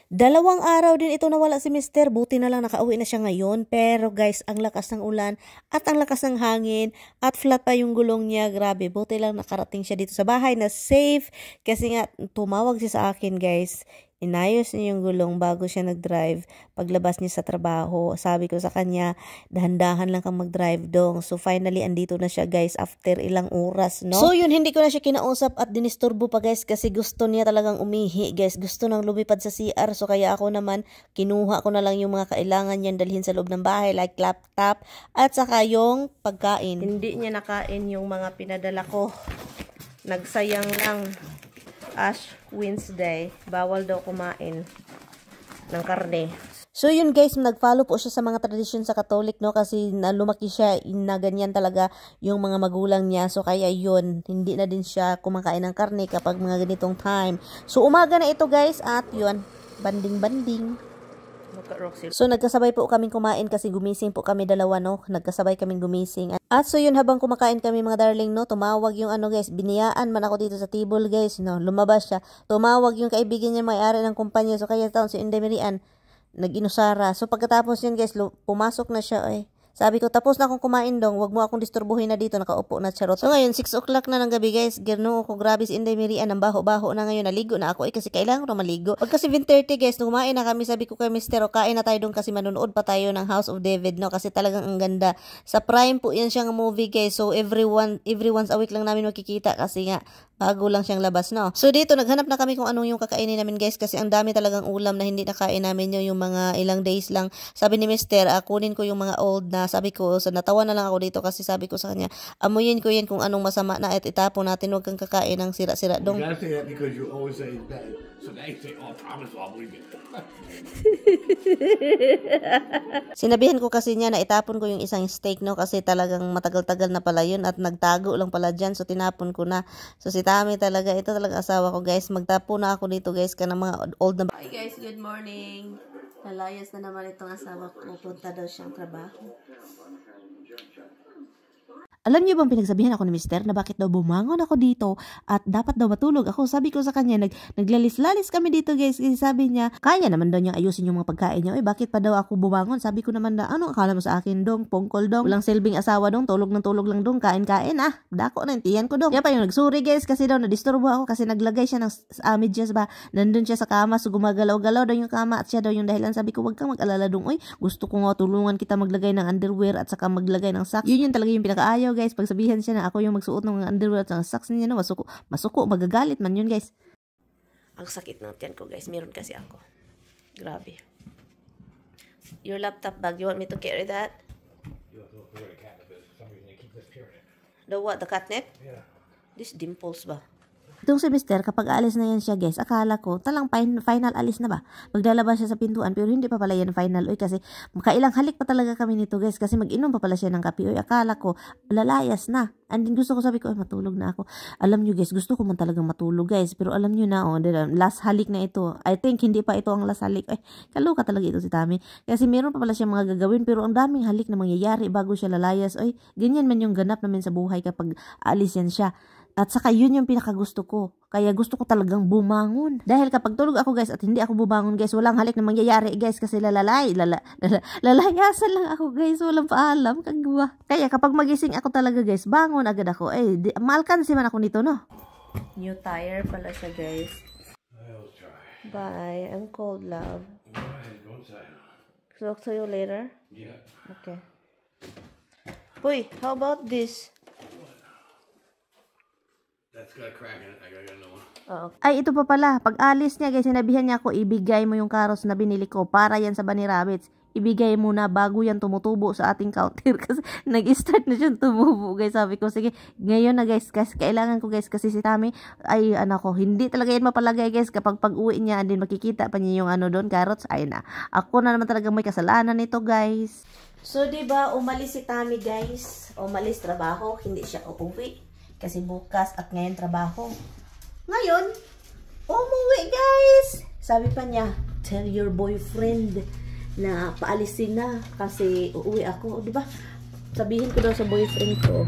2 araw din ito nawala si Mister. Buti na lang nakauwi na siya ngayon. Pero guys, ang lakas ng ulan at ang lakas ng hangin at flat pa yung gulong niya. Grabe, buti lang nakarating siya dito sa bahay na safe. Kasi nga, tumawag siya sa akin guys. Inayos niya yung gulong bago siya nag-drive. Paglabas niya sa trabaho, sabi ko sa kanya, dahan-dahan lang kang mag-drive dong. So finally, andito na siya guys after ilang oras, no? So yun, hindi ko na siya kinausap at dinisturbo pa guys kasi gusto niya talagang umihi guys. Gusto nang lumipad sa CR. So kaya ako naman, kinuha ko na lang yung mga kailangan niyan dalhin sa loob ng bahay like laptop at saka yung pagkain. Hindi niya nakain yung mga pinadala ko. Nagsayang lang. Ash Wednesday, bawal daw kumain ng karne. So yun guys, nag-follow po siya sa mga tradisyon sa Catholic, no? Kasi lumaki siya na ganyan talaga yung mga magulang niya. So kaya yun, hindi na din siya kumakain ng karne kapag mga ganitong time. So umaga na ito guys at yun, banding-banding. So nagkasabay po kaming kumain kasi gumising po kami dalawa, no? Nagkasabay kaming gumising. At so yun, habang kumakain kami mga darling, no? Tumawag yung ano guys, biniyaan man ako dito sa table guys, no? Lumabas siya. Tumawag yung kaibigan niya may-ari ng kumpanya. So kaya taon si Inday Marian nag-inusara. So pagkatapos yun guys, pumasok na siya eh. Sabi ko, tapos na akong kumain dong, wag mo akong disturbuhin na dito, nakaupo na charot. So ngayon, 6 o'clock na ng gabi guys, girno ko, grabe si Inday Marian, ang baho-baho na ngayon, naligo na ako kasi kailangan ko na maligo. Pagka 7:30 guys, nung kumain na kami, sabi ko kay Mister, kain na tayo dong kasi manunood pa tayo ng House of David, no? Kasi talagang ang ganda. Sa Prime po yan siyang movie guys, so every once a week lang namin makikita kasi nga, bago lang siyang labas, no? So dito, naghanap na kami kung anong yung kakainin namin guys kasi ang dami talagang ulam na hindi nakain namin yung mga ilang days lang. Sabi ni Mister, kunin ko yung mga old na, sabi ko, so natawa na lang ako dito kasi sabi ko sa kanya, amuyin ko yan kung anong masama na at itapon natin, huwag kang kakain ng sira-sira dong. You gotta say that because you always say that. So now you say, oh, promise, I'll believe it. Sinabihan ko kasi niya na itapon ko yung isang steak, no? Kasi talagang matagal-tagal na pala yun at nagtago lang pala dyan. So tinapon ko na. So si Tami talaga, ito talaga asawa ko guys. Magtapo na ako dito guys ka ng mga old na. Hi guys, good morning. Lalayas na naman itong asawa ko. Punta daw siyang trabaho. Alam niyo bang pinagsabihan ako ni Mister na bakit daw bumangon ako dito at dapat daw matulog ako? Sabi ko sa kanya, naglalis-lalis kami dito guys. Kasi sabi niya, kaya naman daw niyang ayusin yung mga pagkain niya. Bakit pa daw ako bumangon? Sabi ko naman na, ano akala mo sa akin dong? Pongkol dong. Walang silbing asawa dong. Tulog ng tulog lang dong. Kain-kain Dako na yung tiyan ko dong. Kaya pa yung nagsuri guys kasi daw nadisturbo ako kasi naglagay siya ng medyas ba. Nandun siya sa kama. So gumagalaw-galaw daw yung kama at siya daw yung dahilan. Sabi ko, wag kang mag-alala dong. Uy, gusto ko nga tulungan kita maglagay ng underwear at saka maglagay ng socks. Yun talaga yung pinakaayaw guys. Pagsabihan siya na ako yung magsuot ng mga underwear at socks niya, no? Masuko, magagalit man yun guys. Ang sakit ng tiyan ko guys, meron kasi ako. Grabe. Your laptop bag, you want me to carry that? You have to look where the catnip is. For some reason they keep disappearing it. The what? The catnip? Yeah. This dimples ba? Itong si Mister, kapag alis na yan siya guys, akala ko, talang final alis na ba? Maglalabas siya sa pintuan, pero hindi pa pala yan final. Uy, kasi makailang halik pa talaga kami nito guys, kasi mag-inom pa pala siya ng kape. Uy, akala ko, lalayas na. And then gusto ko, sabi ko, ay matulog na ako. Alam nyo guys, gusto ko man talagang matulog guys, pero alam nyo na, last halik na ito. I think hindi pa ito ang last halik. Ay, kaluka talaga ito si Tami. Kasi meron pa pala siya mga gagawin, pero ang daming halik na mangyayari bago siya lalayas. Ay, ganyan man yung ganap namin sa buhay kapag alis yan siya. At saka yun yung pinakagusto ko. Kaya gusto ko talagang bumangon. Dahil kapag tulog ako guys at hindi ako bumangon guys, walang halik na mangyayari guys kasi lalayasan lang ako guys. Walang paalam. Kagwa. Kaya kapag magising ako talaga guys, bangon agad ako. Malkansi man ako nito, no? New tire pala siya guys. I'll try. Bye. I'm cold, love. Go ahead, go inside. Talk to you later? Yeah. Okay. Uy, how about this? That's got a crack in it. I gotta get another one. Ay, ito pa pala. Pag alis niya, guys, sinabihan niya ako, ibigay mo yung karos na binili ko para yan sa Bunny Rabbits. Ibigay mo na bago yan tumutubo sa ating counter. Kasi nag-start na siyang tumubo, guys. Sabi ko, sige, ngayon na, guys, kailangan ko, guys, kasi si Tami, ay, hindi talaga yan mapalagay, guys. Kapag pag-uwi niya, din makikita pa niya yung doon, carrots, ay na. Ako na naman talaga may kasalanan nito, guys. So, diba, umalis si Tami, guys. Umalis trabaho, hindi siya uuwi. Kasi bukas at ngayon trabaho. Ngayon, umuwi guys! Sabi pa niya, tell your boyfriend na paalisin na kasi uuwi ako. Diba? Sabihin ko daw sa boyfriend ko.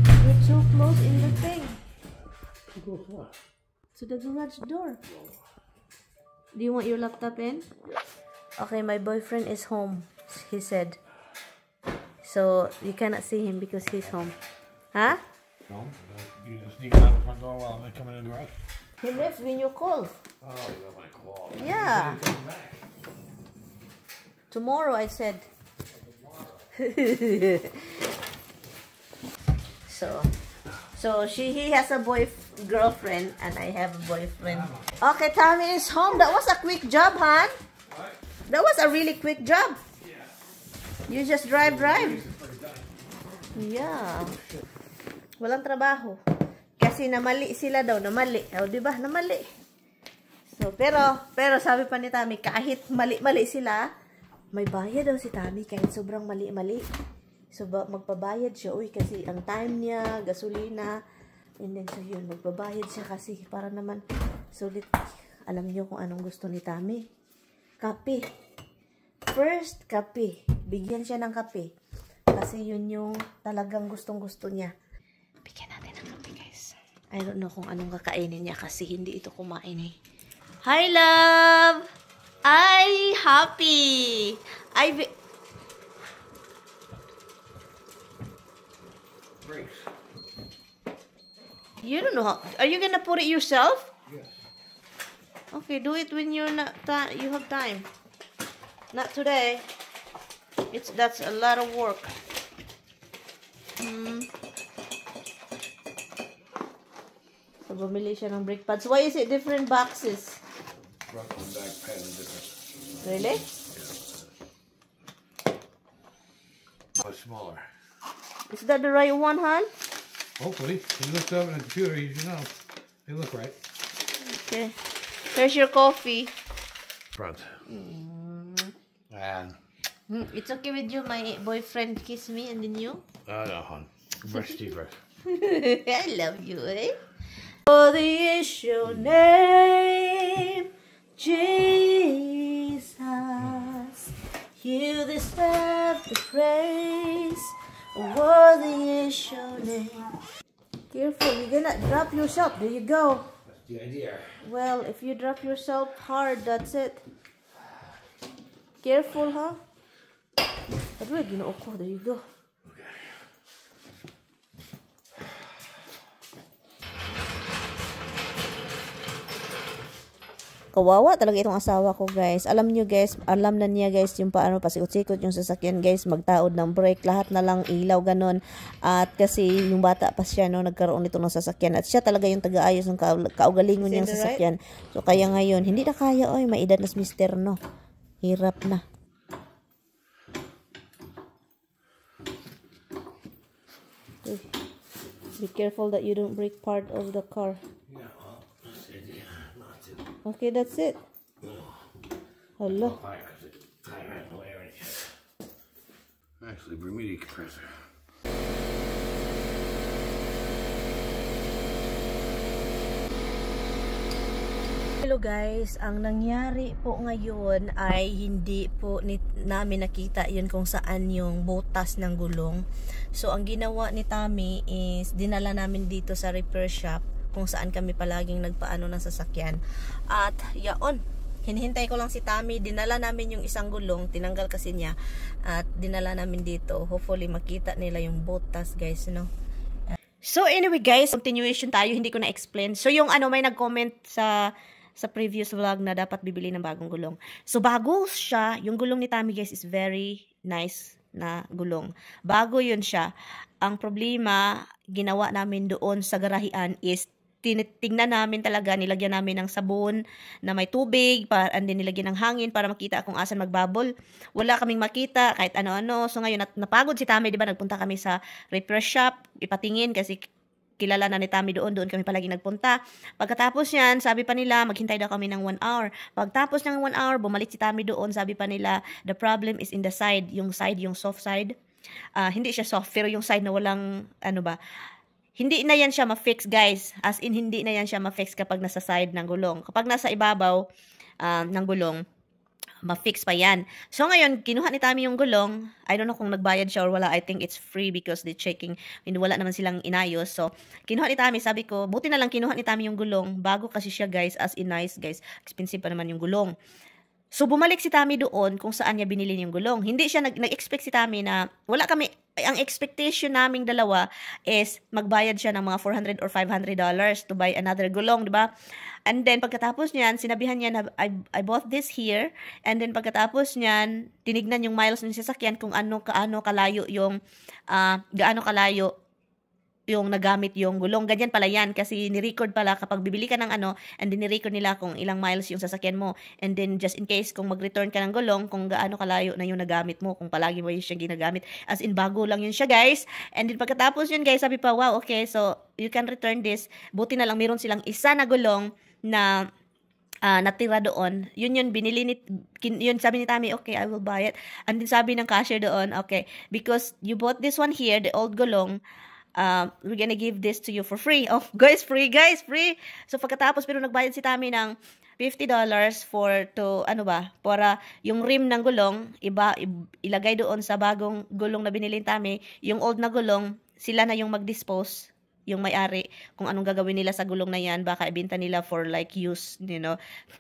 You're too close in the thing. Too close what? to the garage door. Do you want your laptop in? Okay, my boyfriend is home, he said. So, you cannot see him because he's home. Huh? No, you just sneak out the front door while I'm coming in the garage. He left when you called. Oh, you got my call. Yeah. Tomorrow, I said. So he has a girlfriend and I have a boyfriend. Okay, Tommy is home. That was a quick job, hon. What? That was a really quick job. Yeah. You just drive. Yeah. Walang trabaho. Kasi namali sila daw, namali. O, di ba? Namali. So, pero sabi pa ni Tommy, kahit mali-mali sila, may bayad daw si Tommy kahit sobrang mali-mali. So, magpabayad siya. Uy, kasi ang time niya, gasolina. And then, so yun, magpabayad siya kasi para naman sulit. Alam niyo kung anong gusto ni Tommy? Kape. First, kape. Bigyan siya ng kape. Kasi yun yung talagang gustong-gusto niya. Bigyan natin ng kape, guys. I don't know kung anong kakainin niya kasi hindi ito kumain eh. Hi, love! I happy! You don't know how. Are you gonna put it yourself? Yes. Okay, do it when you're not. You have time. Not today. That's a lot of work. So, bumili siya ng brake pads. Why is it different boxes? Front and back pen different. Really? Much smaller. Is that the right one, hon? Hopefully. You looked up on the computer, you should know. They look right. Okay. Here's your coffee. Front. And It's okay with you, my boyfriend kiss me and then you? no, hon. Brush teeth first. I love you, eh? Worthy is your name, Jesus. You deserve the praise. Worthy is your name. Careful, you're gonna drop yourself. There you go. That's the idea. Well, if you drop yourself hard, that's it. Careful, huh? Aduh, ginuuko. There you go. Kawawa talaga itong asawa ko, guys. Alam nyo, guys, alam na niya, guys, yung paano pasikot-sikot yung sasakyan, guys, magtaod ng brake, lahat na lang ilaw, ganun. At kasi yung bata pa siya, no, nagkaroon nito ng sasakyan. At siya talaga yung taga-ayos ng kaugalingon niyang sasakyan. So, kaya ngayon, hindi na kaya, oy, may edad na si Mister, no. Hirap na. Be careful that you don't break part of the car. Yeah, well, that's the idea. Not to. Okay, that's it. Hello. Actually, Bermuda compressor. Hello guys, ang nangyari po ngayon ay hindi po namin nakita yun kung saan yung butas ng gulong. So ang ginawa ni Tommy is dinala namin dito sa repair shop kung saan kami palaging nagpaano ng sasakyan. At yaon, hinihintay ko lang si Tommy, dinala namin yung isang gulong, tinanggal kasi niya at dinala namin dito. Hopefully makita nila yung butas, guys, no? So anyway guys, continuation tayo, hindi ko na-explain. So yung may nag-comment sa previous vlog na dapat bibili ng bagong gulong. So bago siya, yung gulong ni Tommy, guys, is very nice na gulong. Bago yun siya. Ang problema, ginawa namin doon sa garahian is tinitingnan namin talaga, nilagyan namin ng sabon na may tubig, and then nilagyan ng hangin para makita kung asan magbabol. Wala kaming makita, kahit ano-ano. So ngayon, napagod si Tommy, di ba? Nagpunta kami sa repair shop, ipatingin kasi kilala na ni Tommy doon kami palagi nagpunta. Pagkatapos yan, sabi pa nila, maghintay daw kami ng 1 hour. Pagtapos ng 1 hour, bumalik si Tommy doon, sabi pa nila, the problem is in the side, yung soft side. Hindi siya soft, pero yung side na walang, hindi na yan siya ma-fix, guys. As in, hindi na yan siya ma-fix kapag nasa side ng gulong. Kapag nasa ibabaw ng gulong, ma-fix pa yan. So ngayon, kinuha ni Tami yung gulong. I don't know kung nagbayad siya or wala. I think it's free because they checking. Wala naman silang inayos. So, kinuha ni Tami. Sabi ko, buti na lang kinuha ni Tami yung gulong. Bago kasi siya guys, as in nice guys. Expensive pa naman yung gulong. So, bumalik si Tami doon kung saan niya binili yung gulong. Hindi siya nag-expect si Tami na wala kami, ang expectation naming dalawa is magbayad siya ng mga $400 or $500 to buy another gulong, di ba? And then, pagkatapos niyan, sinabihan niya na I bought this here. And then, pagkatapos niyan, tinignan yung miles ng sasakyan kung gaano kalayo yung yung nagamit yung gulong. Ganyan pala yan kasi ni-record pala kapag bibili ka ng and then ni-record nila kung ilang miles yung sasakyan mo. And then just in case kung mag-return ka ng gulong, kung gaano kalayo na yung nagamit mo, kung palagi mo yung siya ginagamit. As in, bago lang yun siya guys. And then pagkatapos yun guys, sabi pa, wow, okay, so you can return this. Buti na lang meron silang isa na gulong na natira doon. Yun sabi ni Tami, okay, I will buy it. And then sabi ng cashier doon, okay, because you bought this one here, the old gulong, we're gonna give this to you for free. Oh, guys, free. So, pagkatapos, pero nagbayad si Tami ng $50 para yung rim ng gulong, ilagay doon sa bagong gulong na binili ni Tami. Yung old na gulong, sila na yung mag-dispose, yung may-ari, kung anong gagawin nila sa gulong na yan, baka ibenta nila for like use,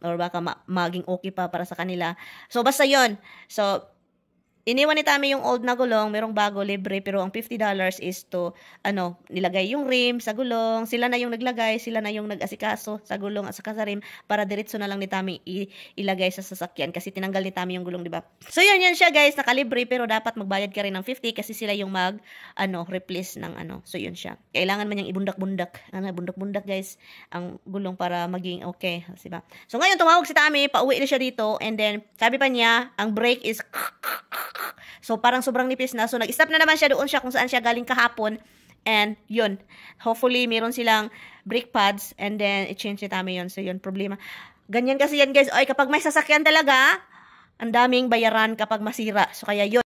or baka maging okay pa para sa kanila. So, basta yun. So, iniwan ni Tami yung old na gulong, merong bago, libre, pero ang $50 is to, nilagay yung rim sa gulong, sila na yung naglagay, sila na yung nag-asikaso sa gulong at saka sa rim, para diretso na lang ni Tami ilagay sa sasakyan, kasi tinanggal ni Tami yung gulong, di ba? So yun siya guys, nakalibre, pero dapat magbayad ka rin ng 50 kasi sila yung replace ng So yun siya. Kailangan man yung ibundak-bundak, bundak-bundak guys, ang gulong para maging okay, diba? So ngayon, tumawag si Tami, pauwi na siya dito, and then, sabi pa niya, ang brake is so, parang sobrang nipis na. So, nag-stop na naman siya doon kung saan siya galing kahapon. And, yun. Hopefully, meron silang brake pads. And then, i-change ni Tami yun. So, yun, problema. Ganyan kasi yan, guys. Oy, kapag may sasakyan talaga, ang daming bayaran kapag masira. So, kaya yun.